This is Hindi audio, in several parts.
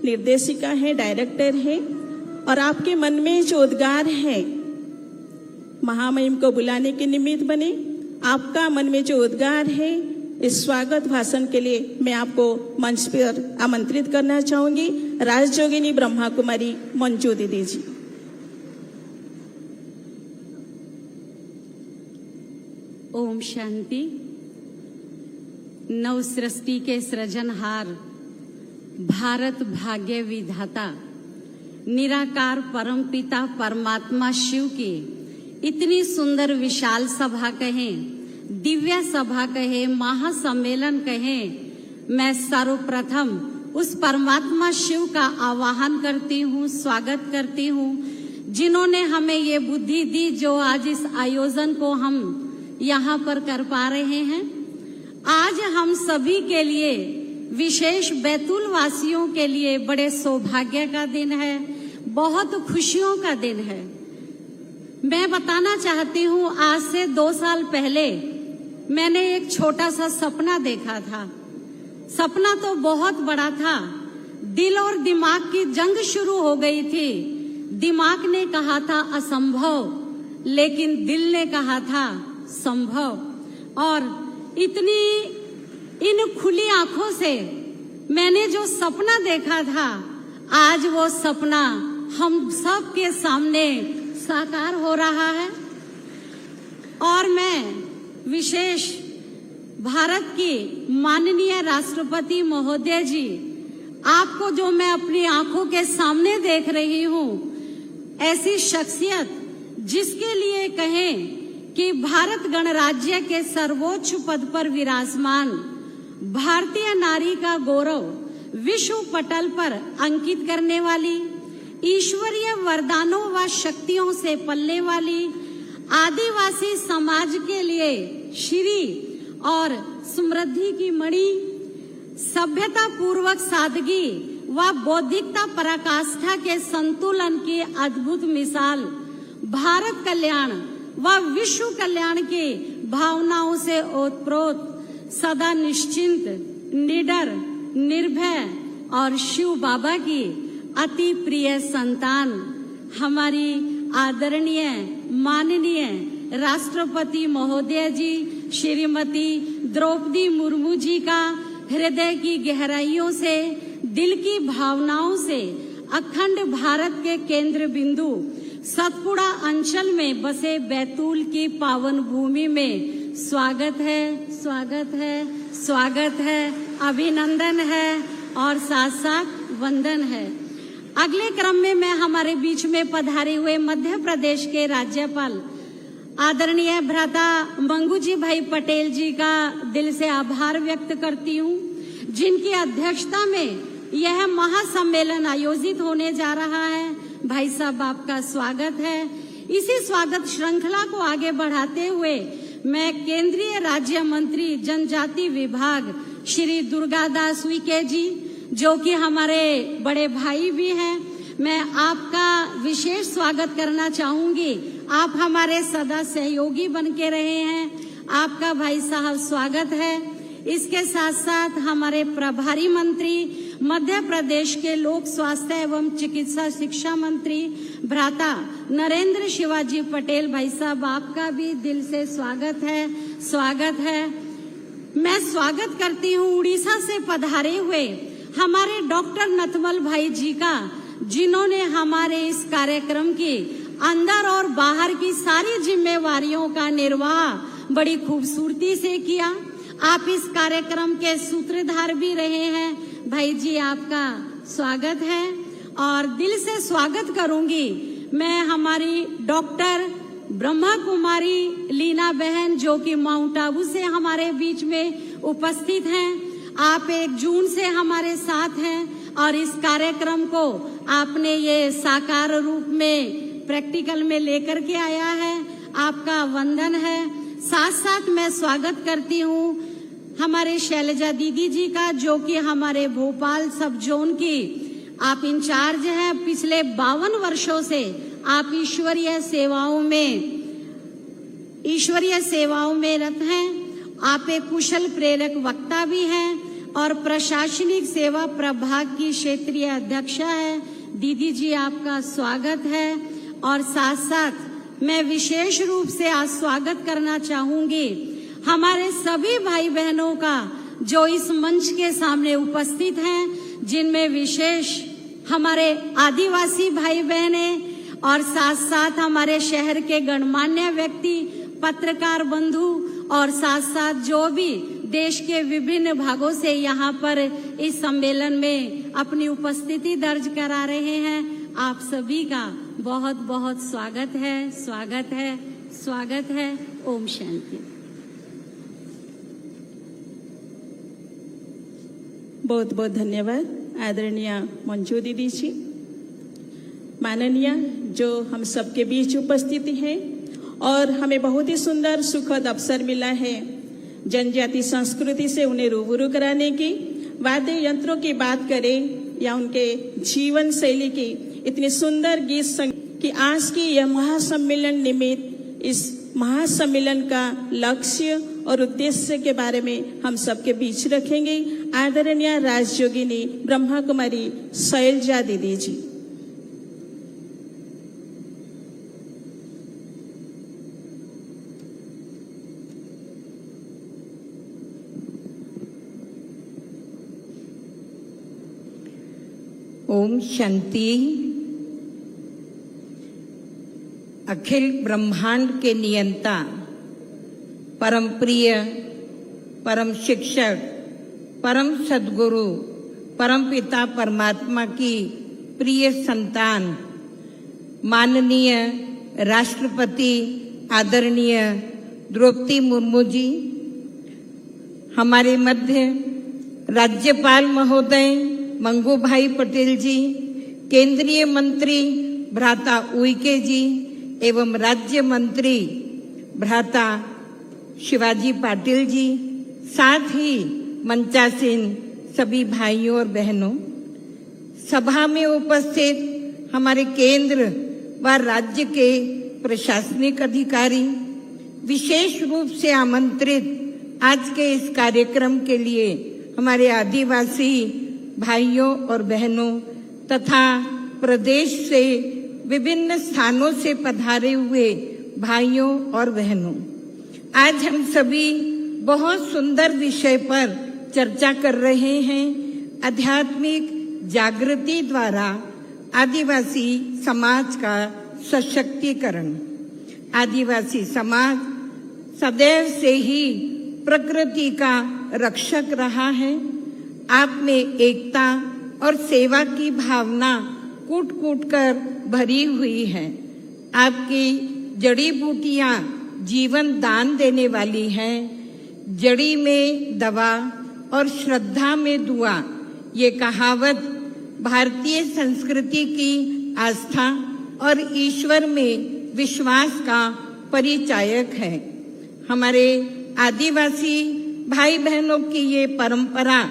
निर्देशिका हैं, डायरेक्टर हैं, और आपके मन में जो उद्गार है महामहिम को बुलाने के निमित्त बने, आपका मन में जो उद्गार है इस स्वागत भाषण के लिए मैं आपको मंच पर आमंत्रित करना चाहूंगी। राजयोगिनी ब्रह्मा कुमारी मंजू दीदी जी। ओम शांति। नव सृष्टि के सृजनहार, भारत भाग्य विधाता, निराकार परम पिता परमात्मा शिव की इतनी सुंदर विशाल सभा कहें, दिव्य सभा कहें, महासम्मेलन कहें, मैं सर्वप्रथम उस परमात्मा शिव का आवाहन करती हूँ, स्वागत करती हूँ, जिन्होंने हमें ये बुद्धि दी जो आज इस आयोजन को हम यहाँ पर कर पा रहे हैं। आज हम सभी के लिए, विशेष बैतूल वासियों के लिए बड़े सौभाग्य का दिन है, बहुत खुशियों का दिन है। मैं बताना चाहती हूँ, आज से 2 साल पहले मैंने एक छोटा सा सपना देखा था। सपना तो बहुत बड़ा था। दिल और दिमाग की जंग शुरू हो गई थी। दिमाग ने कहा था असंभव, लेकिन दिल ने कहा था संभव। और इन खुली आंखों से मैंने जो सपना देखा था, आज वो सपना हम सब के सामने साकार हो रहा है। और मैं विशेष भारत की माननीय राष्ट्रपति महोदय जी, आपको जो मैं अपनी आंखों के सामने देख रही हूँ, ऐसी शख्सियत जिसके लिए कहें कि भारत गणराज्य के सर्वोच्च पद पर विराजमान, भारतीय नारी का गौरव विश्व पटल पर अंकित करने वाली, ईश्वरीय वरदानों व शक्तियों से पलने वाली, आदिवासी समाज के लिए श्री और समृद्धि की मणि, सभ्यता पूर्वक सादगी व बौद्धिकता पराकाष्ठा के संतुलन की अद्भुत मिसाल, भारत कल्याण व विश्व कल्याण की भावनाओं से ओतप्रोत, सदा निश्चिंत, निडर, निर्भय और शिव बाबा की अति प्रिय संतान, हमारी आदरणीय माननीय राष्ट्रपति महोदय जी श्रीमती द्रौपदी मुर्मू जी का हृदय की गहराइयों से, दिल की भावनाओं से अखंड भारत के केंद्र बिंदु सतपुड़ा अंचल में बसे बैतूल की पावन भूमि में स्वागत है, स्वागत है, स्वागत है, अभिनंदन है और साथ साथ वंदन है। अगले क्रम में मैं हमारे बीच में पधारे हुए मध्य प्रदेश के राज्यपाल आदरणीय भ्राता मंगू जी भाई पटेल जी का दिल से आभार व्यक्त करती हूँ, जिनकी अध्यक्षता में यह महासम्मेलन आयोजित होने जा रहा है। भाई साहब, आपका स्वागत है। इसी स्वागत श्रृंखला को आगे बढ़ाते हुए मैं केंद्रीय राज्य मंत्री जनजाति विभाग श्री दुर्गादास उइके जी, जो कि हमारे बड़े भाई भी हैं, मैं आपका विशेष स्वागत करना चाहूंगी। आप हमारे सदा सहयोगी बन के रहे हैं, आपका भाई साहब स्वागत है। इसके साथ साथ हमारे प्रभारी मंत्री, मध्य प्रदेश के लोक स्वास्थ्य एवं चिकित्सा शिक्षा मंत्री भ्राता नरेंद्र शिवाजी पटेल भाई साहब, आपका भी दिल से स्वागत है, स्वागत है। मैं स्वागत करती हूँ उड़ीसा से पधारे हुए हमारे डॉक्टर नथमल भाई जी का, जिन्होंने हमारे इस कार्यक्रम की अंदर और बाहर की सारी जिम्मेवारियों का निर्वाह बड़ी खूबसूरती से किया। आप इस कार्यक्रम के सूत्रधार भी रहे हैं। भाई जी, आपका स्वागत है और दिल से स्वागत करूंगी मैं हमारी डॉक्टर ब्रह्मा कुमारी लीना बहन, जो कि माउंट आबू से हमारे बीच में उपस्थित हैं। आप 1 जून से हमारे साथ हैं और इस कार्यक्रम को आपने ये साकार रूप में प्रैक्टिकल में लेकर के आया है, आपका वंदन है। साथ साथ मैं स्वागत करती हूँ हमारे शैलजा दीदी जी का, जो कि हमारे भोपाल सब जोन की आप इंचार्ज हैं। पिछले 52 वर्षों से आप ईश्वरीय सेवाओं में रत हैं। आप एक कुशल प्रेरक वक्ता भी हैं और प्रशासनिक सेवा प्रभाग की क्षेत्रीय अध्यक्षा है। दीदी जी आपका स्वागत है। और साथ साथ मैं विशेष रूप से आज स्वागत करना चाहूंगी हमारे सभी भाई बहनों का जो इस मंच के सामने उपस्थित हैं, जिनमें विशेष हमारे आदिवासी भाई बहने और साथ साथ हमारे शहर के गणमान्य व्यक्ति, पत्रकार बंधु और साथ साथ जो भी देश के विभिन्न भागों से यहाँ पर इस सम्मेलन में अपनी उपस्थिति दर्ज करा रहे हैं। आप सभी का बहुत बहुत स्वागत है, स्वागत है, स्वागत है। ओम शांति। बहुत बहुत धन्यवाद आदरणीय मंजू दीदी जी। माननीय जो हम सबके बीच उपस्थित हैं और हमें बहुत ही सुंदर सुखद अवसर मिला है जनजाति संस्कृति से उन्हें रूबरू कराने की। वाद्य यंत्रों की बात करें या उनके जीवन शैली की इतनी सुंदर गीत संगीत की आज की यह महासम्मेलन निमित्त इस महासम्मेलन का लक्ष्य और उद्देश्य के बारे में हम सबके बीच रखेंगे आदरणीय राजयोगिनी ब्रह्मा कुमारी शैलजा दीदी जी। ओम शांति। अखिल ब्रह्मांड के नियंता, परम प्रिय, परम शिक्षक, परम सद्गुरु, परम पिता परमात्मा की प्रिय संतान, माननीय राष्ट्रपति आदरणीय द्रौपदी मुर्मू जी, हमारे मध्य राज्यपाल महोदय मंगू भाई पटेल जी, केंद्रीय मंत्री भ्राता उइके जी एवं राज्य मंत्री भ्राता शिवाजी पाटिल जी, साथ ही मंचासीन सभी भाइयों और बहनों, सभा में उपस्थित हमारे केंद्र व राज्य के प्रशासनिक अधिकारी, विशेष रूप से आमंत्रित आज के इस कार्यक्रम के लिए हमारे आदिवासी भाइयों और बहनों तथा प्रदेश से विभिन्न स्थानों से पधारे हुए भाइयों और बहनों, आज हम सभी बहुत सुंदर विषय पर चर्चा कर रहे हैं। आध्यात्मिक जागृति द्वारा आदिवासी समाज का सशक्तिकरण। आदिवासी समाज सदैव से ही प्रकृति का रक्षक रहा है। आप में एकता और सेवा की भावना कूट कूट कर भरी हुई है। आपकी जड़ी बूटियां जीवन दान देने वाली हैं। जड़ी में दवा और श्रद्धा में दुआ, ये कहावत भारतीय संस्कृति की आस्था और ईश्वर में विश्वास का परिचायक है। हमारे आदिवासी भाई बहनों की ये परंपरा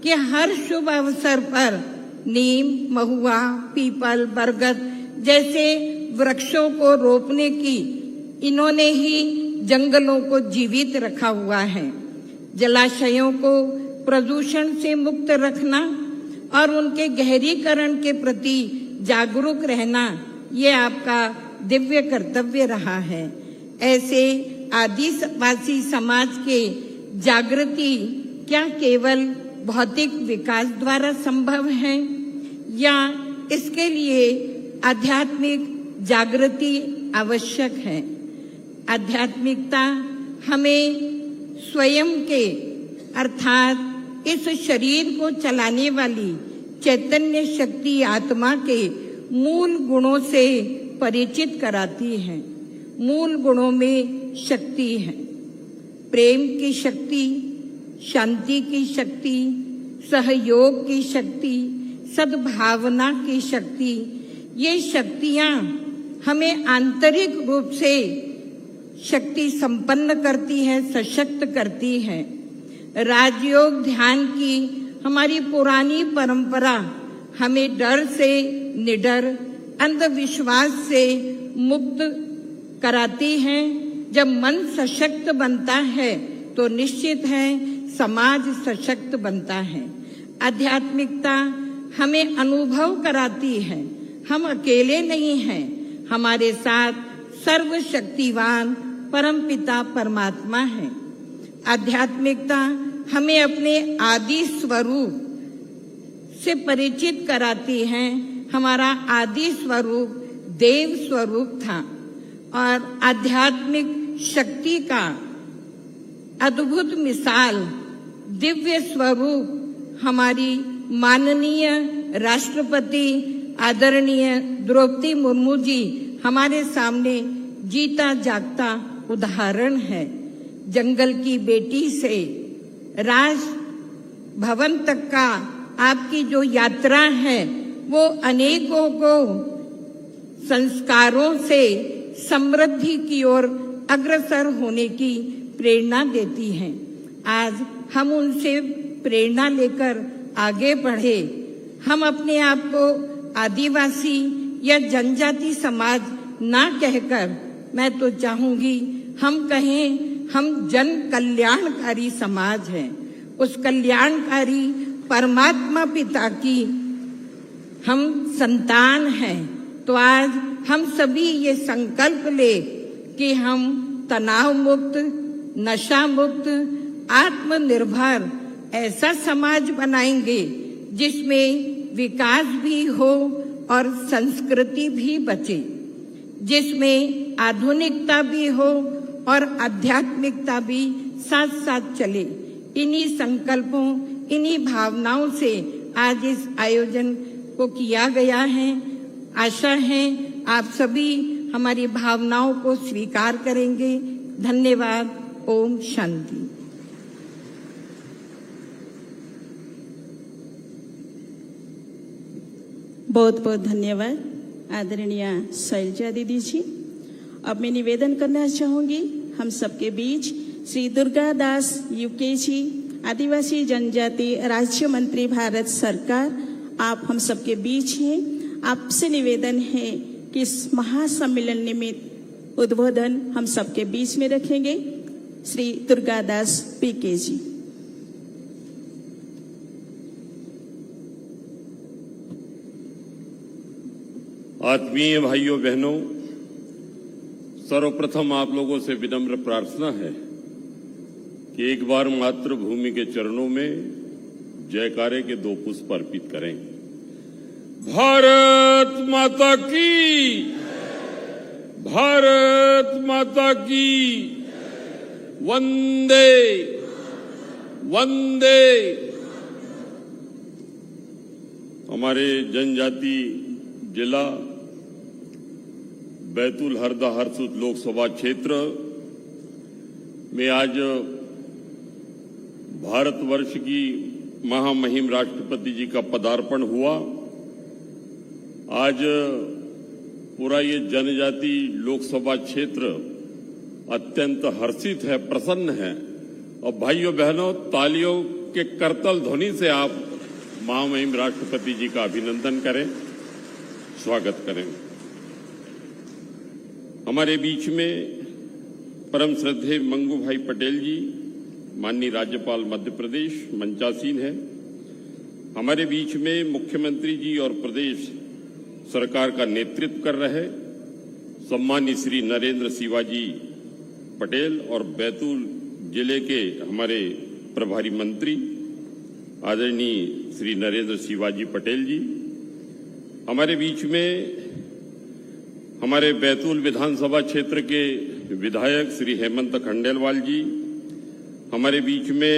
कि हर शुभ अवसर पर नीम, महुआ, पीपल, बरगद जैसे वृक्षों को रोपने की इन्होंने ही जंगलों को जीवित रखा हुआ है। जलाशयों को प्रदूषण से मुक्त रखना और उनके गहरीकरण के प्रति जागरूक रहना, ये आपका दिव्य कर्तव्य रहा है। ऐसे आदिवासी समाज के जागृति क्या केवल भौतिक विकास द्वारा संभव है या इसके लिए आध्यात्मिक जागृति आवश्यक है। आध्यात्मिकता हमें स्वयं के अर्थात इस शरीर को चलाने वाली चैतन्य शक्ति आत्मा के मूल गुणों से परिचित कराती है। मूल गुणों में शक्ति है, प्रेम की शक्ति, शांति की शक्ति, सहयोग की शक्ति, सद्भावना की शक्ति। ये शक्तियां हमें आंतरिक रूप से शक्ति संपन्न करती है, सशक्त करती है। राजयोग ध्यान की हमारी पुरानी परंपरा हमें डर से निडर, अंधविश्वास से मुक्त कराती है। जब मन सशक्त बनता है तो निश्चित है समाज सशक्त बनता है। आध्यात्मिकता हमें अनुभव कराती है, हम अकेले नहीं हैं, हमारे साथ सर्वशक्तिवान परमपिता परमात्मा है। आध्यात्मिकता हमें अपने आदि स्वरूप से परिचित कराती है। हमारा आदि स्वरूप देव स्वरूप था और आध्यात्मिक शक्ति का अद्भुत मिसाल दिव्य स्वरूप हमारी माननीय राष्ट्रपति आदरणीय द्रौपदी मुर्मू जी हमारे सामने जीता जागता उदाहरण है। जंगल की बेटी से राज भवन तक का आपकी जो यात्रा है वो अनेकों को संस्कारों से समृद्धि की ओर अग्रसर होने की प्रेरणा देती हैं। आज हम उनसे प्रेरणा लेकर आगे बढ़े। हम अपने आप को आदिवासी या जनजाति समाज ना कहकर मैं तो चाहूंगी हम कहें हम जन कल्याणकारी समाज हैं। उस कल्याणकारी परमात्मा पिता की हम संतान हैं। तो आज हम सभी ये संकल्प ले कि हम तनाव मुक्त, नशा मुक्त, आत्मनिर्भर ऐसा समाज बनाएंगे जिसमें विकास भी हो और संस्कृति भी बचे, जिसमें आधुनिकता भी हो और आध्यात्मिकता भी साथ साथ चले। इन्हीं संकल्पों, इन्हीं भावनाओं से आज इस आयोजन को किया गया है। आशा है आप सभी हमारी भावनाओं को स्वीकार करेंगे। धन्यवाद। ओम शांति। बहुत बहुत धन्यवाद आदरणीय शैलजा दीदी जी। अब मैं निवेदन करना चाहूंगी हम सबके बीच श्री दुर्गा दास यूके जी, आदिवासी जनजाति राज्य मंत्री भारत सरकार, आप हम सबके बीच हैं। आपसे निवेदन है कि इस महासम्मेलन निमित्त उद्बोधन हम सबके बीच में रखेंगे श्री दुर्गा दास पीके जी। आत्मीय भाइयों बहनों, सर्वप्रथम आप लोगों से विनम्र प्रार्थना है कि एक बार मातृभूमि के चरणों में जयकारे के 2 पुष्प अर्पित करें। भारत माता की, भारत माता की, वंदे वंदे। हमारे जनजाति जिला बैतूल हरदा हरसूद लोकसभा क्षेत्र में आज भारतवर्ष की महामहिम राष्ट्रपति जी का पदार्पण हुआ। आज पूरा ये जनजाति लोकसभा क्षेत्र अत्यंत हर्षित है, प्रसन्न है। और भाइयों बहनों, तालियों के करतल ध्वनि से आप महामहिम राष्ट्रपति जी का अभिनंदन करें, स्वागत करें। हमारे बीच में परम श्रद्धेय मंगू भाई पटेल जी, माननीय राज्यपाल मध्य प्रदेश, मंचासीन है। हमारे बीच में मुख्यमंत्री जी और प्रदेश सरकार का नेतृत्व कर रहे सम्मानित श्री नरेंद्र शिवाजी पटेल और बैतूल जिले के हमारे प्रभारी मंत्री आदरणीय श्री नरेंद्र शिवाजी पटेल जी। हमारे बीच में हमारे बैतूल विधानसभा क्षेत्र के विधायक श्री हेमंत खंडेलवाल जी। हमारे बीच में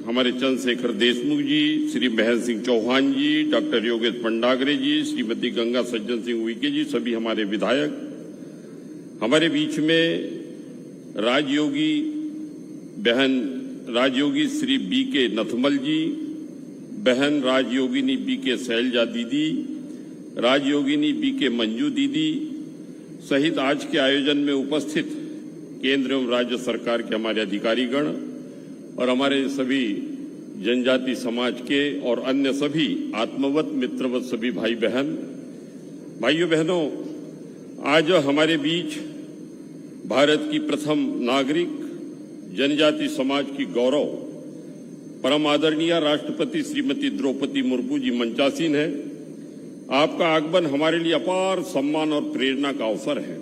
हमारे चंद्रशेखर देशमुख जी, श्री महेंद्र सिंह चौहान जी, डॉक्टर योगेश पंडागरे जी, श्रीमती गंगा सज्जन सिंह उइके जी, सभी हमारे विधायक। हमारे बीच में राजयोगी बहन राजयोगी श्री बी के नथमल जी, बहन राजयोगिनी बी के शैलजा दीदी, राजयोगिनी बी के मंजू दीदी सहित आज के आयोजन में उपस्थित केंद्र एवं राज्य सरकार के हमारे अधिकारीगण और हमारे सभी जनजाति समाज के और अन्य सभी आत्मवत मित्रवत सभी भाई बहन, भाइयों बहनों, आज हमारे बीच भारत की प्रथम नागरिक जनजाति समाज की गौरव परम आदरणीय राष्ट्रपति श्रीमती द्रौपदी मुर्मू जी मंचासीन है। आपका आगमन हमारे लिए अपार सम्मान और प्रेरणा का अवसर है।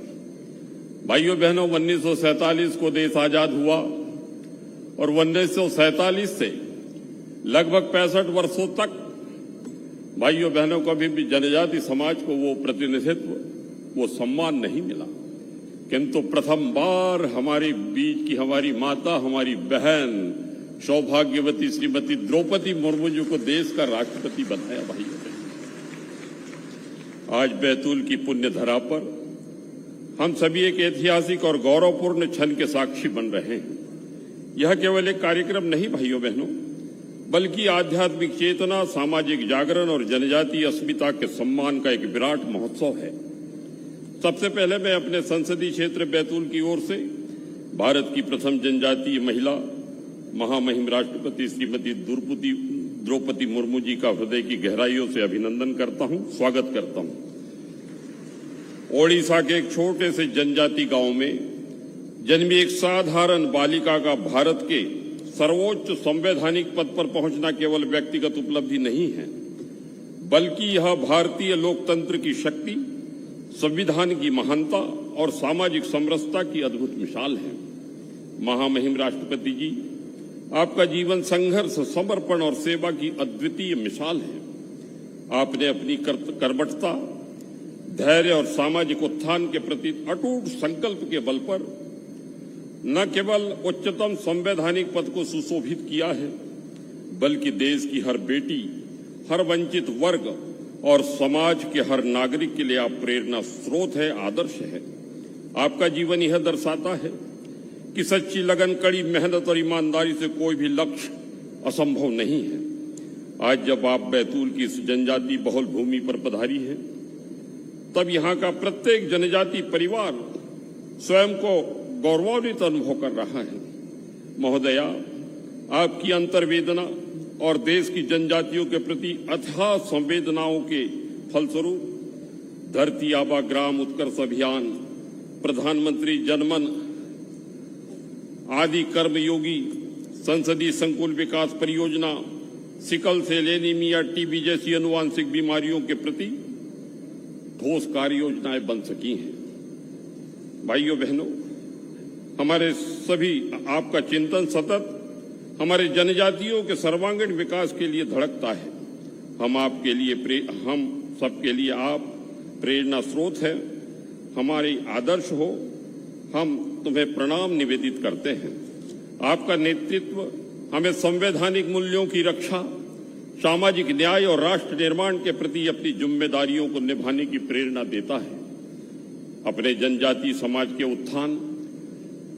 भाइयों बहनों, 1947 को देश आजाद हुआ और 1947 से लगभग 65 वर्षों तक भाइयों बहनों को अभी भी जनजाति समाज को वो प्रतिनिधित्व, वो सम्मान नहीं मिला। किंतु प्रथम बार हमारे बीच की हमारी माता, हमारी बहन सौभाग्यवती श्रीमती द्रौपदी मुर्मू जी को देश का राष्ट्रपति बनाया। भाइयों आज बैतूल की पुण्य धरा पर हम सभी एक ऐतिहासिक और गौरवपूर्ण क्षण के साक्षी बन रहे हैं। यह केवल एक कार्यक्रम नहीं भाइयों बहनों, बल्कि आध्यात्मिक चेतना, सामाजिक जागरण और जनजातीय अस्मिता के सम्मान का एक विराट महोत्सव है। सबसे पहले मैं अपने संसदीय क्षेत्र बैतूल की ओर से भारत की प्रथम जनजातीय महिला महामहिम राष्ट्रपति श्रीमती द्रौपदी मुर्मू जी का हृदय की गहराइयों से अभिनंदन करता हूं, स्वागत करता हूं। ओडिशा के एक छोटे से जनजाति गांव में जन्मी एक साधारण बालिका का भारत के सर्वोच्च संवैधानिक पद पर पहुंचना केवल व्यक्तिगत उपलब्धि नहीं है, बल्कि यह भारतीय लोकतंत्र की शक्ति, संविधान की महानता और सामाजिक समरसता की अद्भुत मिसाल है। महामहिम राष्ट्रपति जी, आपका जीवन संघर्ष, समर्पण और सेवा की अद्वितीय मिसाल है। आपने अपनी कर्मठता, धैर्य और सामाजिक उत्थान के प्रति अटूट संकल्प के बल पर न केवल उच्चतम संवैधानिक पद को सुशोभित किया है, बल्कि देश की हर बेटी, हर वंचित वर्ग और समाज के हर नागरिक के लिए आप प्रेरणा स्रोत है, आदर्श है। आपका जीवन यह दर्शाता है कि सच्ची लगन, कड़ी मेहनत और ईमानदारी से कोई भी लक्ष्य असंभव नहीं है। आज जब आप बैतूल की इस जनजाति बहुल भूमि पर पधारी हैं, तब यहाँ का प्रत्येक जनजाति परिवार स्वयं को गौरवान्वित अनुभव कर रहा है। महोदया, आपकी अंतर्वेदना और देश की जनजातियों के प्रति अथाह संवेदनाओं के फलस्वरूप धरती आबा ग्राम उत्कर्ष अभियान, प्रधानमंत्री जनमन आदि कर्मयोगी, संसदीय संकुल विकास परियोजना, सिकल सेल एनीमिया, टीबी जैसी अनुवांशिक बीमारियों के प्रति ठोस कार्य योजनाएं बन सकी हैं। भाइयों बहनों, हमारे सभी आपका चिंतन सतत हमारे जनजातियों के सर्वांगीण विकास के लिए धड़कता है। हम सबके लिए आप प्रेरणा स्रोत है, हमारे आदर्श हो। हम तुम्हें प्रणाम निवेदित करते हैं। आपका नेतृत्व हमें संवैधानिक मूल्यों की रक्षा, सामाजिक न्याय और राष्ट्र निर्माण के प्रति अपनी जिम्मेदारियों को निभाने की प्रेरणा देता है। अपने जनजातीय समाज के उत्थान,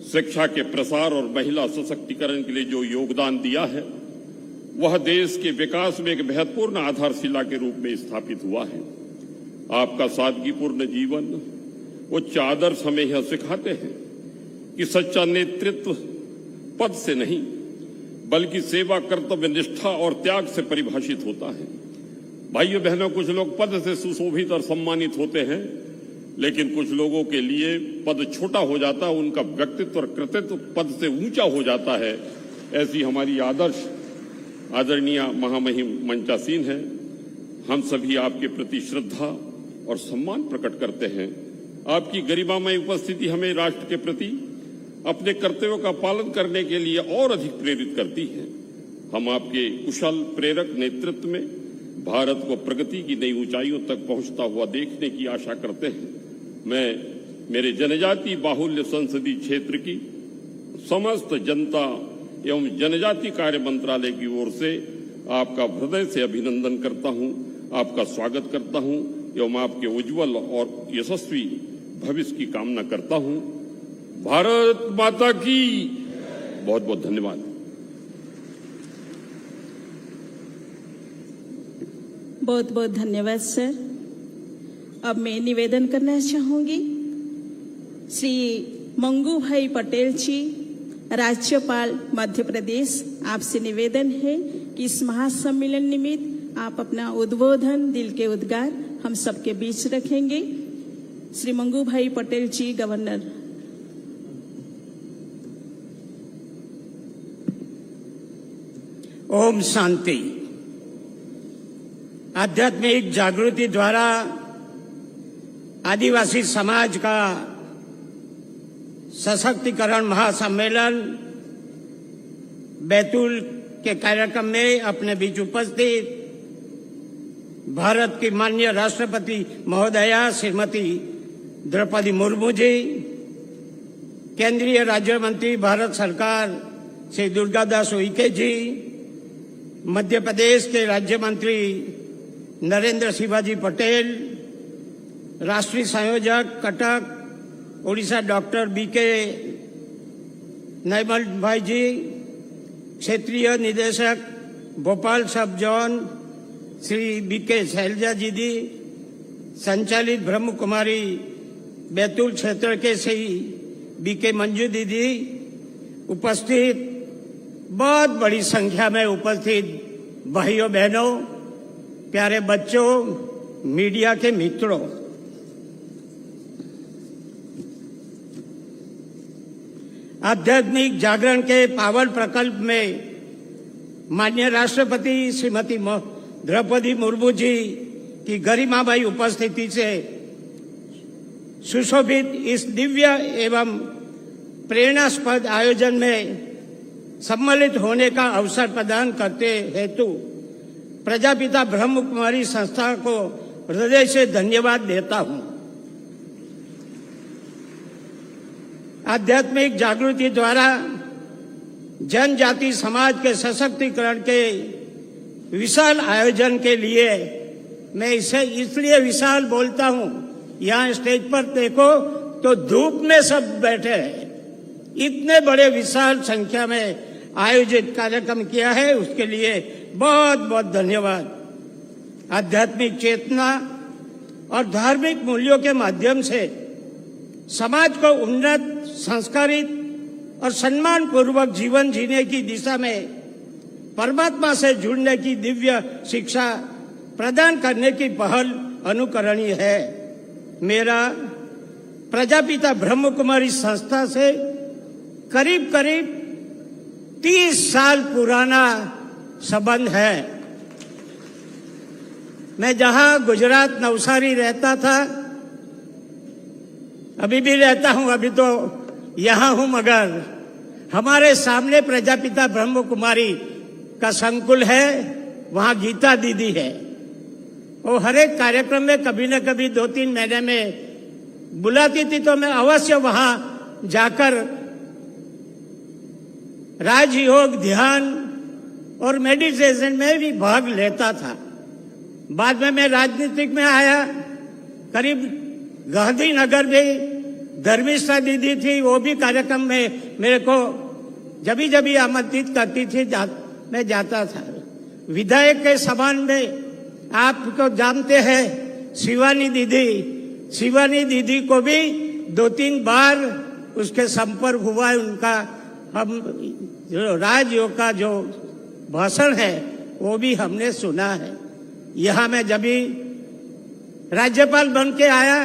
शिक्षा के प्रसार और महिला सशक्तिकरण के लिए जो योगदान दिया है, वह देश के विकास में एक महत्वपूर्ण आधारशिला के रूप में स्थापित हुआ है। आपका सादगीपूर्ण जीवन, उच्च आदर्श हमें यह सिखाते हैं कि सच्चा नेतृत्व पद से नहीं, बल्कि सेवा, कर्तव्य, निष्ठा और त्याग से परिभाषित होता है। भाइयों बहनों, कुछ लोग पद से सुशोभित और सम्मानित होते हैं, लेकिन कुछ लोगों के लिए पद छोटा हो जाता है, उनका व्यक्तित्व और कृतित्व पद से ऊंचा हो जाता है। ऐसी हमारी आदर्श आदरणीय महामहिम मंचासीन है। हम सभी आपके प्रति श्रद्धा और सम्मान प्रकट करते हैं। आपकी गरिमामय उपस्थिति हमें राष्ट्र के प्रति अपने कर्तव्यों का पालन करने के लिए और अधिक प्रेरित करती है। हम आपके कुशल प्रेरक नेतृत्व में भारत को प्रगति की नई ऊंचाइयों तक पहुंचता हुआ देखने की आशा करते हैं। मैं मेरे जनजाति बाहुल्य संसदीय क्षेत्र की समस्त जनता एवं जनजाति कार्य मंत्रालय की ओर से आपका हृदय से अभिनंदन करता हूं, आपका स्वागत करता हूं एवं आपके उज्जवल और यशस्वी भविष्य की कामना करता हूं। भारत माता की बहुत बहुत धन्यवाद। बहुत बहुत धन्यवाद सर। अब मैं निवेदन करना चाहूंगी, श्री मंगू भाई पटेल जी, राज्यपाल मध्य प्रदेश, आपसे निवेदन है कि इस महासम्मेलन निमित्त आप अपना उद्बोधन, दिल के उद्गार हम सबके बीच रखेंगे। श्री मंगू भाई पटेल जी, गवर्नर। ओम शांति। आध्यात्मिक जागृति द्वारा आदिवासी समाज का सशक्तिकरण महासम्मेलन बैतूल के कार्यक्रम में अपने बीच उपस्थित भारत की माननीय राष्ट्रपति महोदया श्रीमती द्रौपदी मुर्मू जी, केंद्रीय राज्य मंत्री भारत सरकार श्री दुर्गादास उइके जी, मध्य प्रदेश के राज्य मंत्री नरेंद्र शिवाजी पटेल, राष्ट्रीय संयोजक कटक उड़ीसा डॉक्टर बीके नैमल भाई जी, क्षेत्रीय निदेशक भोपाल सब जोन श्री बीके शैलजा जी दी, संचालित ब्रह्म कुमारी बैतूल क्षेत्र के श्री बीके मंजू दीदी, उपस्थित बहुत बड़ी संख्या में उपस्थित भाइयों बहनों, प्यारे बच्चों, मीडिया के मित्रों, आध्यात्मिक जागरण के पावन प्रकल्प में माननीय राष्ट्रपति श्रीमती द्रौपदी मुर्मू जी की गरिमामयी उपस्थिति से सुशोभित इस दिव्य एवं प्रेरणास्पद आयोजन में सम्मिलित होने का अवसर प्रदान करते हेतु प्रजापिता ब्रह्म कुमारी संस्था को हृदय से धन्यवाद देता हूं। आध्यात्मिक जागृति द्वारा जनजाति समाज के सशक्तिकरण के विशाल आयोजन के लिए मैं इसे इसलिए विशाल बोलता हूं, यहाँ स्टेज पर देखो तो धूप में सब बैठे हैं। इतने बड़े विशाल संख्या में आयोजित कार्यक्रम किया है, उसके लिए बहुत बहुत धन्यवाद। आध्यात्मिक चेतना और धार्मिक मूल्यों के माध्यम से समाज को उन्नत, संस्कारित और सम्मान पूर्वक जीवन जीने की दिशा में परमात्मा से जुड़ने की दिव्य शिक्षा प्रदान करने की पहल अनुकरणीय है। मेरा प्रजापिता ब्रह्म कुमारी संस्था से करीब करीब 30 साल पुराना संबंध है। मैं जहां गुजरात नवसारी रहता था, अभी भी रहता हूं, अभी तो यहां हूं, मगर हमारे सामने प्रजापिता ब्रह्म कुमारी का संकुल है, वहां गीता दीदी है। वो हर एक कार्यक्रम में कभी न कभी 2-3 महीने में बुलाती थी, तो मैं अवश्य वहां जाकर राजयोग, ध्यान और मेडिटेशन में भी भाग लेता था। बाद में मैं राजनीतिक में आया, करीब गांधीनगर में धर्मिष्ठा दीदी थी, वो भी कार्यक्रम में मेरे को जब आमंत्रित करती थी, मैं जाता था। विधायक के समान में आपको जानते हैं शिवानी दीदी को भी 2-3 बार उसके संपर्क हुआ है। उनका हम जो राजयोग का जो भाषण है वो भी हमने सुना है। यहाँ मैं जब भी राज्यपाल बन के आया,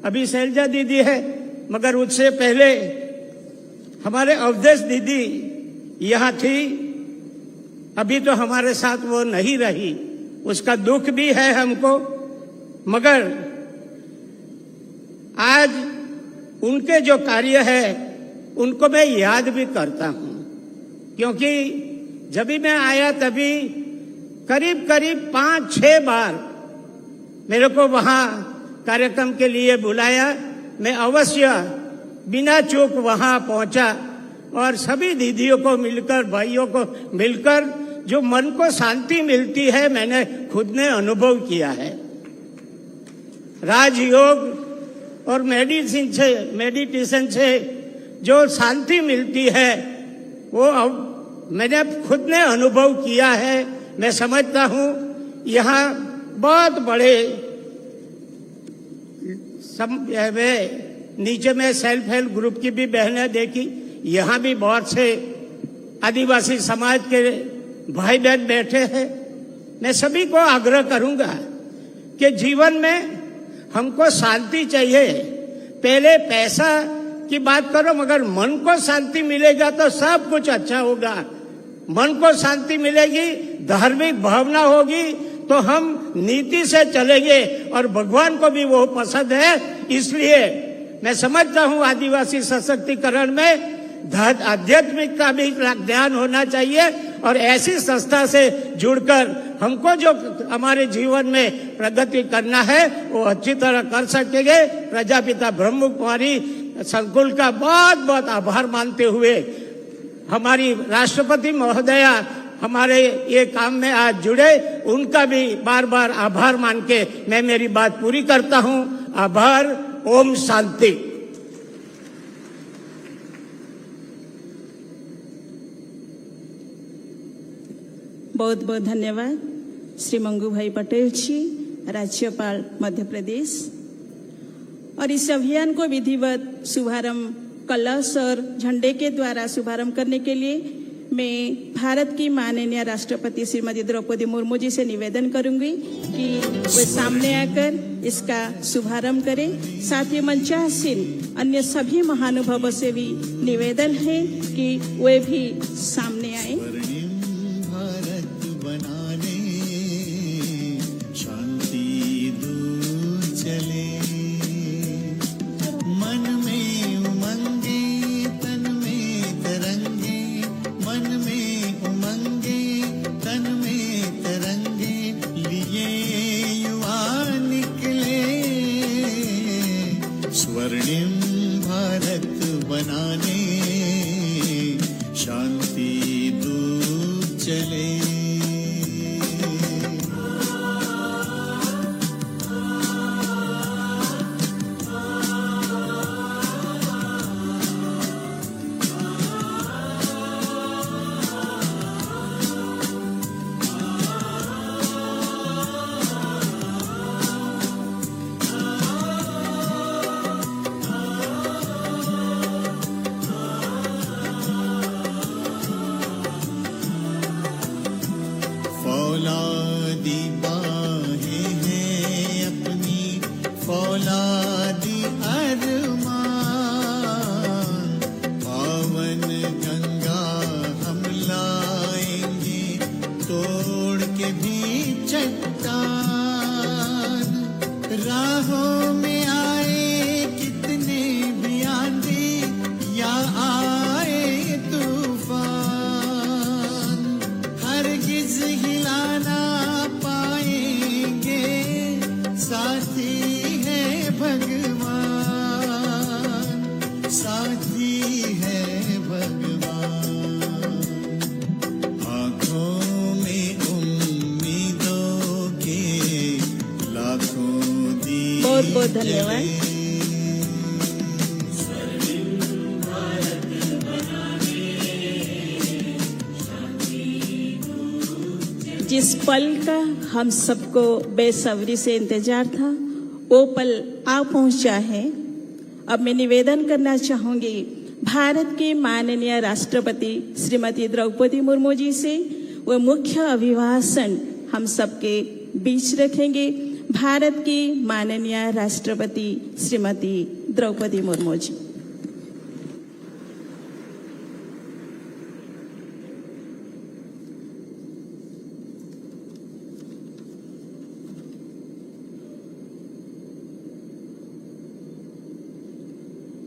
अभी शैलजा दीदी है, मगर उससे पहले हमारे अवधेश दीदी यहाँ थी। अभी तो हमारे साथ वो नहीं रही, उसका दुख भी है हमको, मगर आज उनके जो कार्य है उनको मैं याद भी करता हूं, क्योंकि जब भी मैं आया तभी करीब 5-6 बार मेरे को वहां कार्यक्रम के लिए बुलाया। मैं अवश्य बिना चूक वहां पहुंचा और सभी दीदियों को मिलकर, भाइयों को मिलकर जो मन को शांति मिलती है, मैंने खुद ने अनुभव किया है। राजयोग और मेडिटेशन से जो शांति मिलती है वो अब मैंने खुद ने अनुभव किया है। मैं समझता हूँ यहाँ बहुत बड़े नीचे में सेल्फ हेल्प ग्रुप की भी बहनें देखी, यहाँ भी बहुत से आदिवासी समाज के भाई बहन बैठे हैं। मैं सभी को आग्रह करूंगा कि जीवन में हमको शांति चाहिए। पहले पैसा की बात करो, मगर मन को शांति मिलेगा तो सब कुछ अच्छा होगा। मन को शांति मिलेगी, धार्मिक भावना होगी, तो हम नीति से चलेंगे और भगवान को भी वो पसंद है। इसलिए मैं समझता हूँ आदिवासी सशक्तिकरण में आध्यात्मिक का भी ध्यान होना चाहिए और ऐसी संस्था से जुड़कर हमको जो हमारे जीवन में प्रगति करना है वो अच्छी तरह कर सकेंगे। प्रजापिता ब्रह्म कुमारी संकुल का बहुत बहुत आभार मानते हुए हमारी राष्ट्रपति महोदया हमारे ये काम में आज जुड़े, उनका भी बार बार आभार मान के मैं मेरी बात पूरी करता हूँ। आभार। ओम शांति। बहुत बहुत धन्यवाद श्री मंगू भाई पटेल जी, राज्यपाल मध्य प्रदेश। और इस अभियान को विधिवत शुभारंभ कलश और झंडे के द्वारा शुभारंभ करने के लिए मैं भारत की माननीय राष्ट्रपति श्रीमती द्रौपदी मुर्मू जी से निवेदन करूंगी कि वे सामने आकर इसका शुभारंभ करें। साथ ही मंचासीन अन्य सभी महानुभावों से भी निवेदन है कि वे भी सामने आए। स्वर्णिम भारत बनाने शांति दूत चले। फौलादी बाहें हैं अपनी, फौलादी अरमान, पावन गंगा हम लाएंगे तोड़ के भी चट्टान। राहों में आए कितने भी आंधी या आए तूफान, हरगिज हिलाना पाएंगे, साथी है भगवान, साथी है भगवान। आंखों में उम्मीदों के लाखों दीप बहुत बहुत धन्यवाद। जिस पल का हम सबको बेसब्री से इंतजार था वो पल आ पहुंचा है। अब मैं निवेदन करना चाहूंगी भारत के माननीय राष्ट्रपति श्रीमती द्रौपदी मुर्मू जी से, वो मुख्य अभिभाषण हम सबके बीच रखेंगे। भारत की माननीय राष्ट्रपति श्रीमती द्रौपदी मुर्मू जी।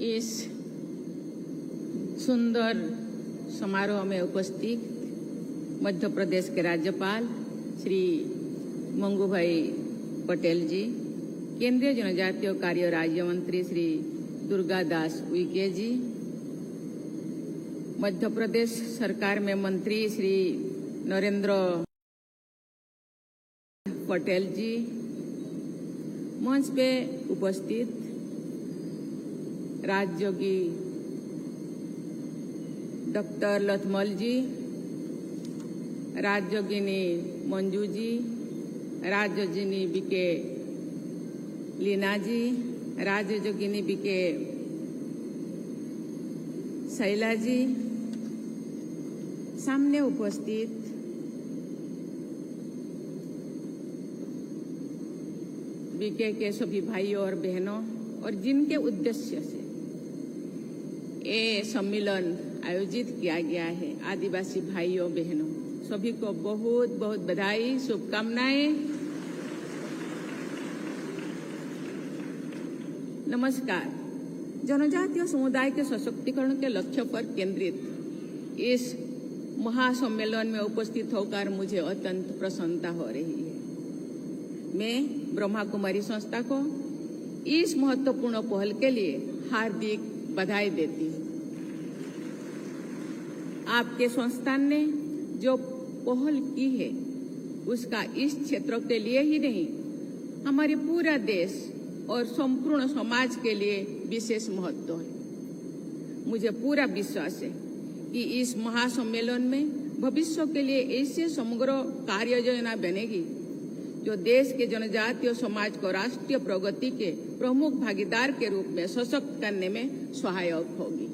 इस सुंदर समारोह में उपस्थित मध्य प्रदेश के राज्यपाल श्री मंगू भाई पटेल जी, केंद्रीय जनजातीय कार्य राज्य मंत्री श्री दुर्गा दास उइके जी, मध्य प्रदेश सरकार में मंत्री श्री नरेंद्र पटेल जी, मंच पे उपस्थित राजयोगी डॉक्टर लथमल जी, राजयोगिनी मंजू जी, राजयोगिनी बीके लीना जी, राजयोगिनी बीके शैला जी, सामने उपस्थित बीके के सभी भाइयों और बहनों, और जिनके उद्देश्य से ये सम्मेलन आयोजित किया गया है। आदिवासी भाइयों बहनों सभी को बहुत बहुत बधाई, शुभकामनाएं। नमस्कार। जनजातीय समुदाय के सशक्तिकरण के लक्ष्य पर केंद्रित इस महासम्मेलन में उपस्थित होकर मुझे अत्यंत प्रसन्नता हो रही है। मैं ब्रह्मा कुमारी संस्था को इस महत्वपूर्ण पहल के लिए हार्दिक बधाई देती हूँ। आपके संस्थान ने जो पहल की है उसका इस क्षेत्र के लिए ही नहीं, हमारे पूरा देश और संपूर्ण समाज के लिए विशेष महत्व है। मुझे पूरा विश्वास है कि इस महासम्मेलन में भविष्य के लिए ऐसे समग्र कार्य योजना बनेगी जो देश के जनजातीय समाज को राष्ट्रीय प्रगति के प्रमुख भागीदार के रूप में सशक्त करने में सहायक होगी।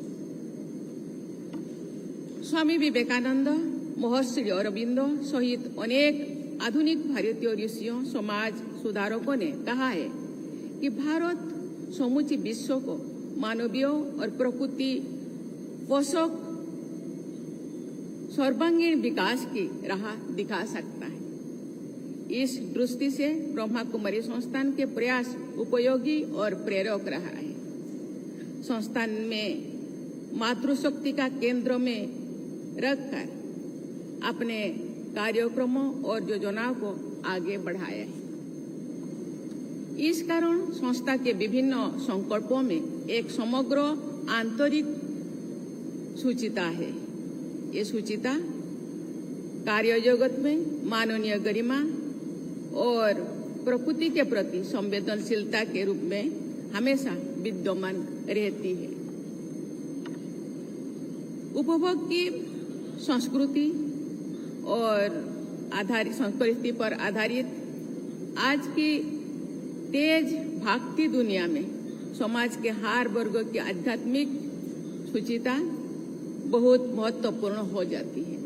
स्वामी विवेकानंद, महर्षि अरविंदो सहित अनेक आधुनिक भारतीय ऋषियों, समाज सुधारकों ने कहा है कि भारत समूचे विश्व को मानवीय और प्रकृति पोषक सर्वांगीण विकास की राह दिखा सकता है। इस दृष्टि से ब्रह्मा कुमारी संस्थान के प्रयास उपयोगी और प्रेरक रहा है। संस्थान में मातृशक्ति का केंद्र में रखकर अपने कार्यक्रमों और योजनाओं को आगे बढ़ाया है। इस कारण संस्था के विभिन्न संकल्पों में एक समग्र आंतरिक सूचिता है। ये सूचिता कार्य जगत में मानवीय गरिमा और प्रकृति के प्रति संवेदनशीलता के रूप में हमेशा विद्यमान रहती है। उपभोग की संस्कृति और संस्कृति पर आधारित आज की तेज भागती दुनिया में समाज के हर वर्ग की आध्यात्मिक सूचिता बहुत महत्वपूर्ण हो जाती है।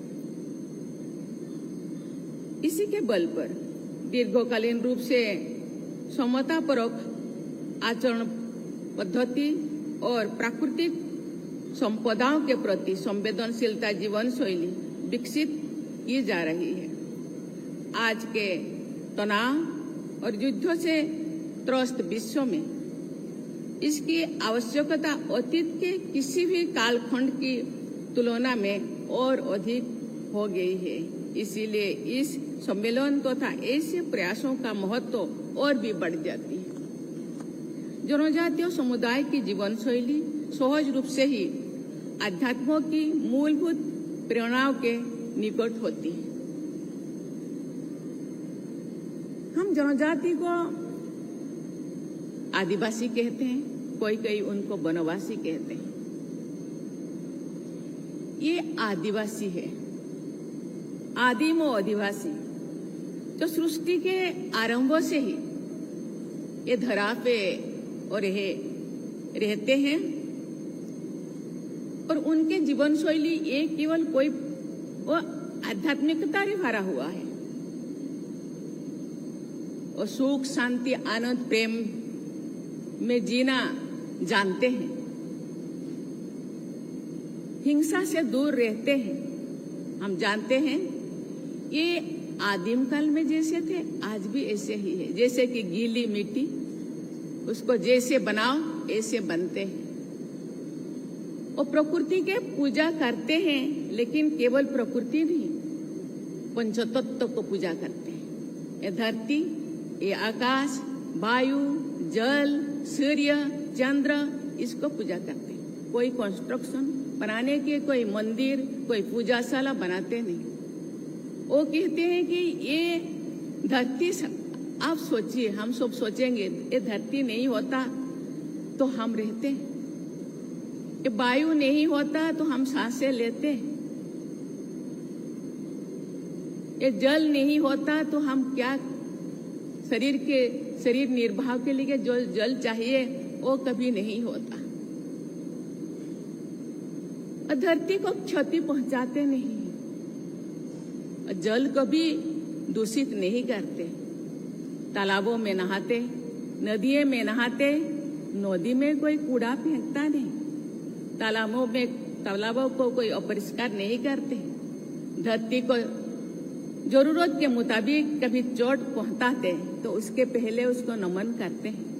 इसी के बल पर दीर्घकालीन रूप से समतापरक आचरण पद्धति और प्राकृतिक संपदाओं के प्रति संवेदनशीलता जीवन शैली विकसित की जा रही है। आज के तनाव और युद्धों से त्रस्त विश्व में इसकी आवश्यकता अतीत के किसी भी कालखंड की तुलना में और अधिक हो गई है। इसीलिए इस सम्मेलन तथा ऐसे प्रयासों का महत्व और भी बढ़ जाती है। जनजातीय समुदाय की जीवन शैली सहज रूप से ही अध्यात्म की मूलभूत प्रेरणाओं के निकट होती है। हम जनजाति को आदिवासी कहते हैं, कोई उनको वनवासी कहते हैं। ये आदिवासी है, आदिम और आदिवासी, जो सृष्टि के आरंभ से ही ये धरा पे और रहते हैं और उनके जीवन शैली ये केवल कोई वो आध्यात्मिकता से भरा हुआ है और सुख, शांति, आनंद, प्रेम में जीना जानते हैं। हिंसा से दूर रहते हैं। हम जानते हैं ये आदिम काल में जैसे थे आज भी ऐसे ही है। जैसे कि गीली मिट्टी, उसको जैसे बनाओ ऐसे बनते हैं। और प्रकृति के पूजा करते हैं, लेकिन केवल प्रकृति नहीं, पंचतत्व को पूजा करते हैं। ये धरती, ये आकाश, वायु, जल, सूर्य, चंद्र, इसको पूजा करते हैं। कोई कंस्ट्रक्शन बनाने के, कोई मंदिर, कोई पूजाशाला बनाते नहीं। वो कहते हैं कि ये धरती, आप सोचिए, हम सब सोचेंगे ये धरती नहीं होता तो हम रहते, ये वायु नहीं होता तो हम सांसें लेते, ये जल नहीं होता तो हम क्या, शरीर निर्वाह के लिए जो जल चाहिए वो कभी नहीं होता। धरती को क्षति पहुंचाते नहीं, जल कभी दूषित नहीं करते। तालाबों में नहाते, नदियों में नहाते, नदी में कोई कूड़ा फेंकता नहीं, तालाबों को कोई अपरिष्कार नहीं करते। धरती को जरूरत के मुताबिक कभी चोट पहुंचाते तो उसके पहले उसको नमन करते हैं।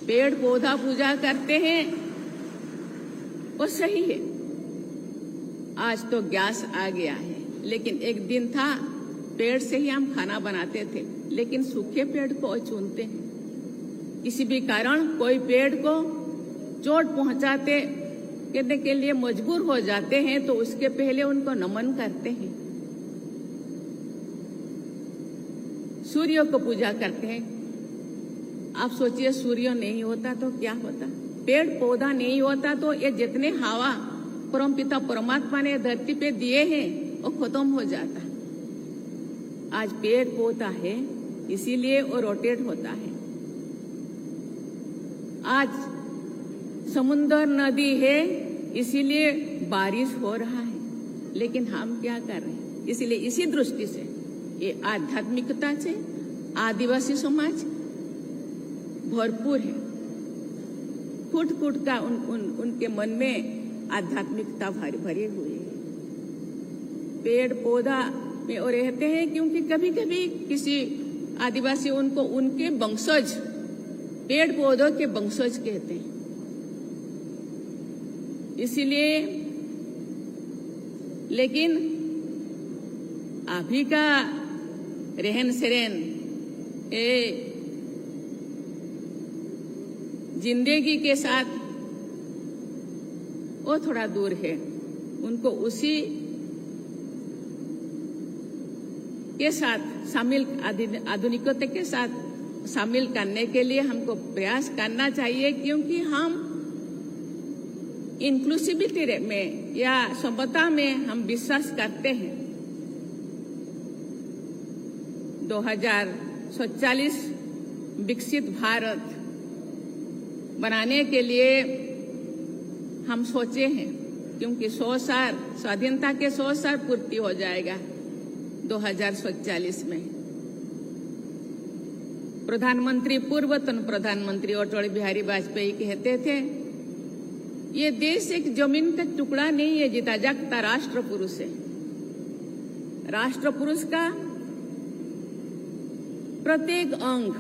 पेड़ पौधा पूजा करते हैं, वो सही है। आज तो गैस आ गया है, लेकिन एक दिन था पेड़ से ही हम खाना बनाते थे, लेकिन सूखे पेड़ को चुनते हैं। किसी भी कारण कोई पेड़ को चोट पहुंचाते करने के लिए मजबूर हो जाते हैं तो उसके पहले उनको नमन करते हैं। सूर्य को पूजा करते हैं। आप सोचिए, सूर्य नहीं होता तो क्या होता, पेड़ पौधा नहीं होता तो ये जितने हवा परमपिता परमात्मा ने धरती पे दिए हैं वो खत्म हो जाता। आज पेड़ पौधा है इसीलिए वो रोटेट होता है। आज समुद्र नदी है इसीलिए बारिश हो रहा है, लेकिन हम क्या कर रहे हैं? इसलिए इसी दृष्टि से ये आध्यात्मिकता से आदिवासी समाज भरपूर है। फुट फुट का उनके मन में आध्यात्मिकता भरी हुई है। पेड़ पौधा में वो रहते हैं क्योंकि कभी कभी किसी आदिवासी उनको उनके वंशज, पेड़ पौधों के वंशज कहते हैं। इसीलिए लेकिन अभी का रहन सहन जिंदगी के साथ वो थोड़ा दूर है। उनको उसी के साथ शामिल, आधुनिकता के साथ शामिल करने के लिए हमको प्रयास करना चाहिए, क्योंकि हम इंक्लूसिविटी में या समता में हम विश्वास करते हैं। 2047 विकसित भारत बनाने के लिए हम सोचे हैं, क्योंकि 100 साल स्वाधीनता के 100 साल पूर्ति हो जाएगा 2047 में। प्रधानमंत्री, पूर्वतन प्रधानमंत्री अटल बिहारी वाजपेयी कहते थे, ये देश एक जमीन का टुकड़ा नहीं है, जीता जागता राष्ट्र पुरुष है। राष्ट्र पुरुष का प्रत्येक अंग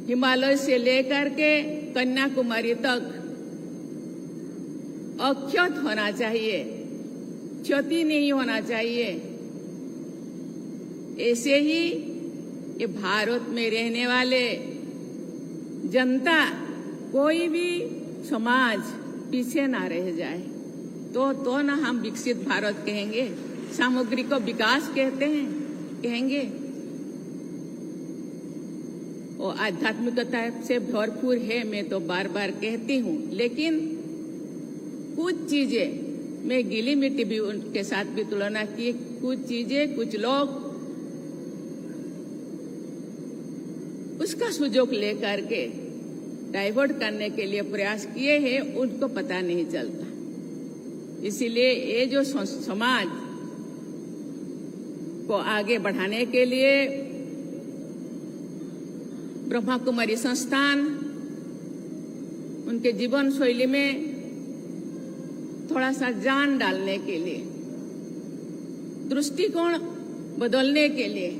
हिमालय से लेकर के कन्याकुमारी तक अक्षत होना चाहिए, क्षति नहीं होना चाहिए। ऐसे ही ये भारत में रहने वाले जनता, कोई भी समाज पीछे ना रह जाए, तो ना हम विकसित भारत कहेंगे, सामग्री को विकास कहेंगे। वो आध्यात्मिकता से भरपूर है, मैं तो बार बार कहती हूँ, लेकिन कुछ चीजें मैं गीली मिट्टी भी उनके साथ भी तुलना की। कुछ चीजें, कुछ लोग उसका सुजोग लेकर के डाइवर्ट करने के लिए प्रयास किए हैं, उनको पता नहीं चलता। इसीलिए ये जो समाज को आगे बढ़ाने के लिए ब्रह्मा कुमारी संस्थान उनके जीवन शैली में थोड़ा सा जान डालने के लिए, दृष्टिकोण बदलने के लिए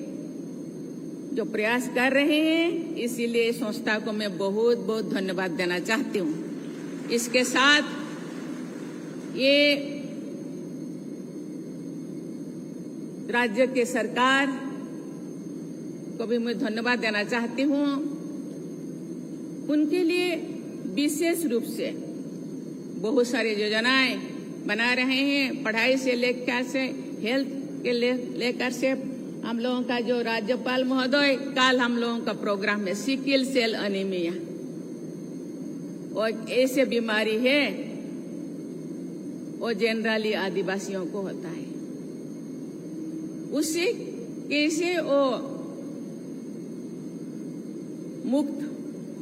जो प्रयास कर रहे हैं, इसीलिए संस्था को मैं बहुत बहुत धन्यवाद देना चाहती हूँ। इसके साथ ये राज्य के सरकार को भी मैं धन्यवाद देना चाहती हूँ। उनके लिए विशेष रूप से बहुत सारी योजनाएं बना रहे हैं, पढ़ाई से लेकर से हेल्थ के लेकर से। हम लोगों का जो राज्यपाल महोदय, कल हम लोगों का प्रोग्राम है सिकल सेल एनीमिया, और ऐसे बीमारी है वो जनरली आदिवासियों को होता है। उससे कैसे वो मुक्त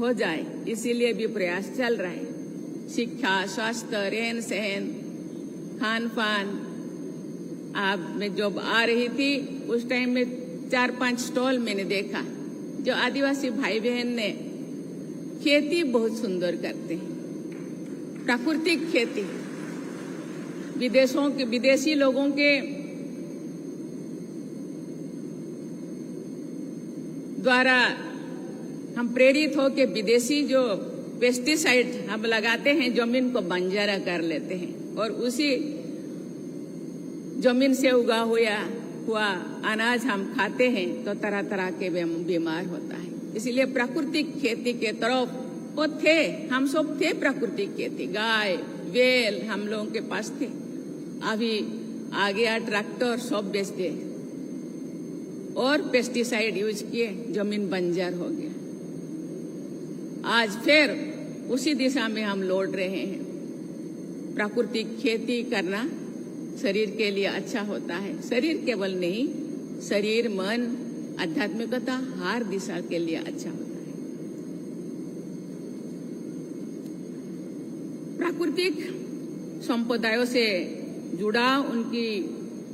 हो जाए, इसीलिए भी प्रयास चल रहा है। शिक्षा, स्वास्थ्य, रहन सहन, खान पान। आप मैं जब आ रही थी उस टाइम में 4-5 स्टॉल मैंने देखा, जो आदिवासी भाई बहन ने खेती बहुत सुंदर करते हैं। प्राकृतिक खेती, विदेशी लोगों के द्वारा हम प्रेरित हो के विदेशी जो पेस्टिसाइड हम लगाते हैं, जमीन को बंजर कर लेते हैं और उसी जमीन से उगा हुआ अनाज हम खाते हैं तो तरह तरह के बीमार होता है। इसलिए प्राकृतिक खेती के तरफ वो थे, हम सब थे प्राकृतिक खेती, गाय बैल हम लोगों के पास थे। अभी आ गया ट्रैक्टर, सब बेचते और पेस्टिसाइड यूज किए, जमीन बंजर हो गया। आज फिर उसी दिशा में हम लौट रहे हैं। प्राकृतिक खेती करना शरीर के लिए अच्छा होता है, शरीर केवल नहीं, शरीर मन आध्यात्मिकता हर दिशा के लिए अच्छा होता है। प्राकृतिक संप्रदायों से जुड़ा उनकी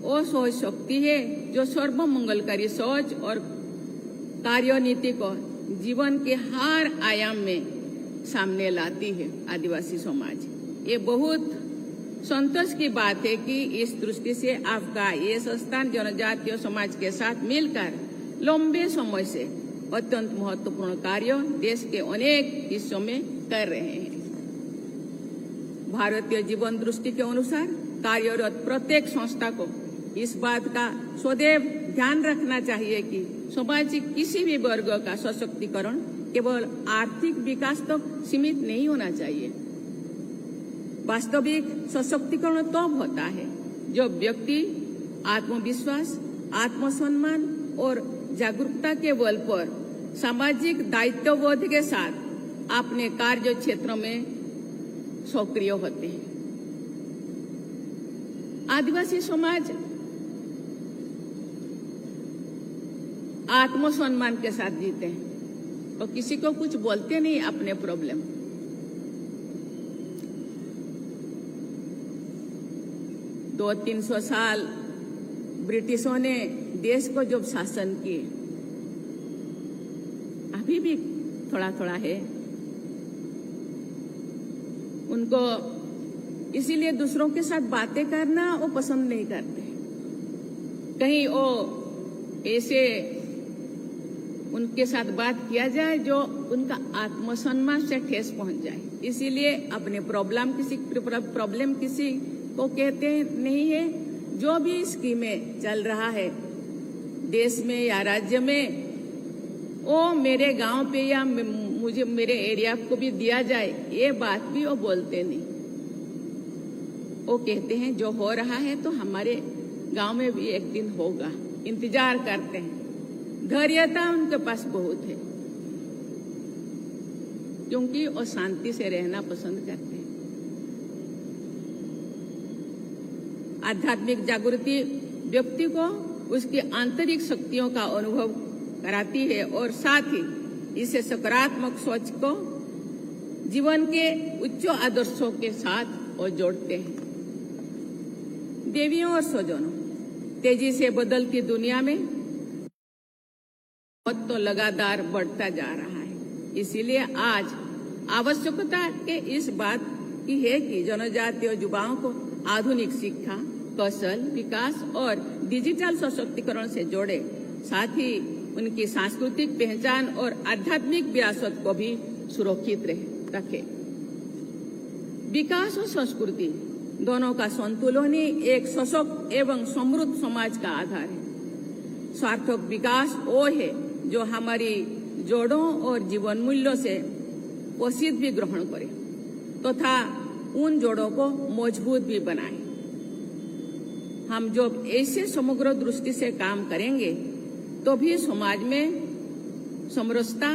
वो सोच शक्ति है जो सर्वमंगलकारी सोच और कार्यनीति को जीवन के हर आयाम में सामने लाती है आदिवासी समाज। ये बहुत संतोष की बात है कि इस दृष्टि से आपका ये संस्थान जनजातीय समाज के साथ मिलकर लंबे समय से अत्यंत महत्वपूर्ण कार्य देश के अनेक हिस्सों में कर रहे हैं। भारतीय जीवन दृष्टि के अनुसार कार्यरत प्रत्येक संस्था को इस बात का सदैव ध्यान रखना चाहिए कि समाज के किसी भी वर्ग का सशक्तिकरण केवल आर्थिक विकास तक सीमित नहीं होना चाहिए। वास्तविक सशक्तिकरण तब होता है जब व्यक्ति आत्मविश्वास, आत्मसम्मान और जागरूकता के बल पर सामाजिक दायित्वबोध के साथ अपने कार्य क्षेत्र में सक्रिय होते हैं। आदिवासी समाज आत्मसम्मान के साथ जीते हैं और किसी को कुछ बोलते नहीं अपने प्रॉब्लम। दो 300 साल ब्रिटिशों ने देश को जब शासन किए, अभी भी थोड़ा थोड़ा है, उनको इसीलिए दूसरों के साथ बातें करना वो पसंद नहीं करते। कहीं वो ऐसे उनके साथ बात किया जाए जो उनका आत्मसम्मान से ठेस पहुंच जाए। इसीलिए अपने प्रॉब्लम किसी को कहते नहीं है। जो भी स्कीमें चल रहा है देश में या राज्य में, वो मेरे गांव पे या मुझे मेरे एरिया को भी दिया जाए, ये बात भी वो बोलते नहीं। वो कहते हैं जो हो रहा है तो हमारे गांव में भी एक दिन होगा, इंतजार करते हैं। धैर्यता उनके पास बहुत है क्योंकि वो शांति से रहना पसंद करते हैं। आध्यात्मिक जागृति व्यक्ति को उसकी आंतरिक शक्तियों का अनुभव कराती है और साथ ही इसे सकारात्मक सोच को जीवन के उच्च आदर्शों के साथ वो जोड़ते हैं। देवियों और स्वजनों, तेजी से बदलती दुनिया में तो लगातार बढ़ता जा रहा है। इसीलिए आज आवश्यकता के इस बात की है कि जनजातीय युवाओं को आधुनिक शिक्षा, कौशल विकास और डिजिटल सशक्तिकरण से जोड़े, साथ ही उनकी सांस्कृतिक पहचान और आध्यात्मिक विरासत को भी सुरक्षित रखे। विकास और संस्कृति दोनों का संतुलन ही एक सशक्त एवं समृद्ध समाज का आधार है। सार्थक विकास वो है जो हमारी जड़ों और जीवन मूल्यों से वसीयत भी ग्रहण करे तथा उन जड़ों को मजबूत भी बनाए। हम जब ऐसे समग्र दृष्टि से काम करेंगे तो भी समाज में समरसता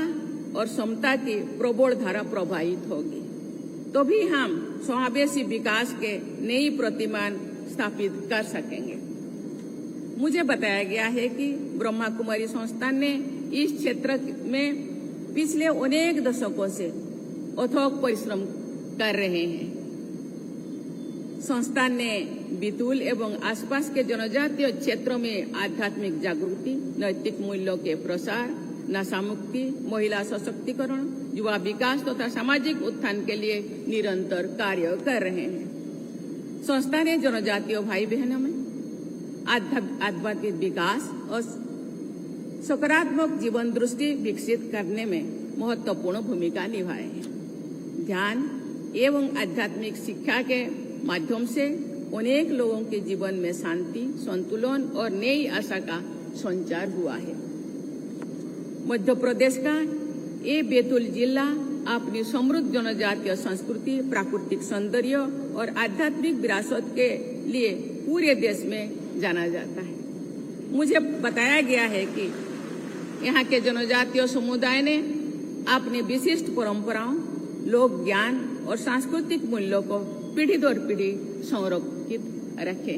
और समता की प्रबल धारा प्रवाहित होगी, तो भी हम समावेशी विकास के नई प्रतिमान स्थापित कर सकेंगे। मुझे बताया गया है कि ब्रह्मा कुमारी संस्थान ने इस क्षेत्र में पिछले अनेक दशकों से अथक परिश्रम कर रहे हैं। संस्थान ने बितुल एवं आसपास के जनजातीय क्षेत्रों में आध्यात्मिक जागृति, नैतिक मूल्यों के प्रसार, नशा मुक्ति, महिला सशक्तिकरण, युवा विकास तथा सामाजिक उत्थान के लिए निरंतर कार्य कर रहे हैं। संस्था ने जनजातीय भाई बहनों में आध्यात्मिक विकास और सकारात्मक जीवन दृष्टि विकसित करने में महत्वपूर्ण भूमिका निभाई है। ध्यान एवं आध्यात्मिक शिक्षा के माध्यम से अनेक लोगों के जीवन में शांति, संतुलन और नई आशा का संचार हुआ है। मध्य प्रदेश का ये बैतूल जिला अपनी समृद्ध जनजातीय संस्कृति, प्राकृतिक सौंदर्य और आध्यात्मिक विरासत के लिए पूरे देश में जाना जाता है। मुझे बताया गया है कि यहाँ के जनजातीय समुदाय ने अपने विशिष्ट परंपराओं, लोक ज्ञान और सांस्कृतिक मूल्यों को पीढ़ी दर पीढ़ी संरक्षित रखे।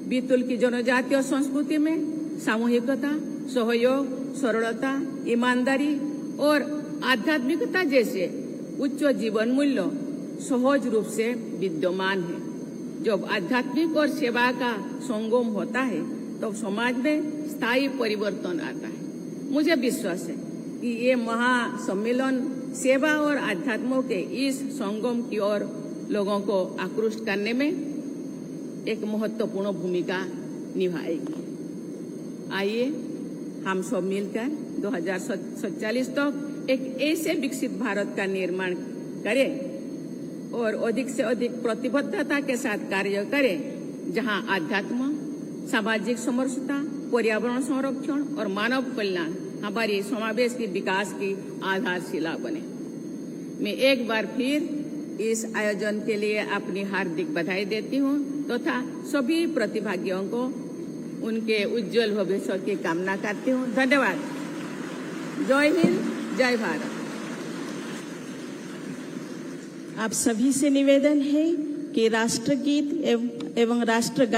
बैतूल की जनजातीय संस्कृति में सामूहिकता, सहयोग, सरलता, ईमानदारी और आध्यात्मिकता जैसे उच्च जीवन मूल्य सहज रूप से विद्यमान है। जब आध्यात्मिक और सेवा का संगम होता है तो समाज में स्थायी परिवर्तन आता है। मुझे विश्वास है कि ये महासम्मेलन सेवा और आध्यात्म के इस संगम की ओर लोगों को आकृष्ट करने में एक महत्वपूर्ण भूमिका निभाएगी। आइए हम सब मिलकर 2047 तक एक ऐसे विकसित भारत का निर्माण करें और अधिक से अधिक प्रतिबद्धता के साथ कार्य करें, जहां आध्यात्म, सामाजिक समरसता, पर्यावरण संरक्षण और मानव कल्याण हमारी समावेशी विकास की आधारशिला बने। मैं एक बार फिर इस आयोजन के लिए अपनी हार्दिक बधाई देती हूँ तथा सभी प्रतिभागियों को उनके उज्जवल भविष्य की कामना करती हूँ। धन्यवाद। जय हिंद, जय भारत। आप सभी से निवेदन है कि राष्ट्रगीत एवं राष्ट्रगान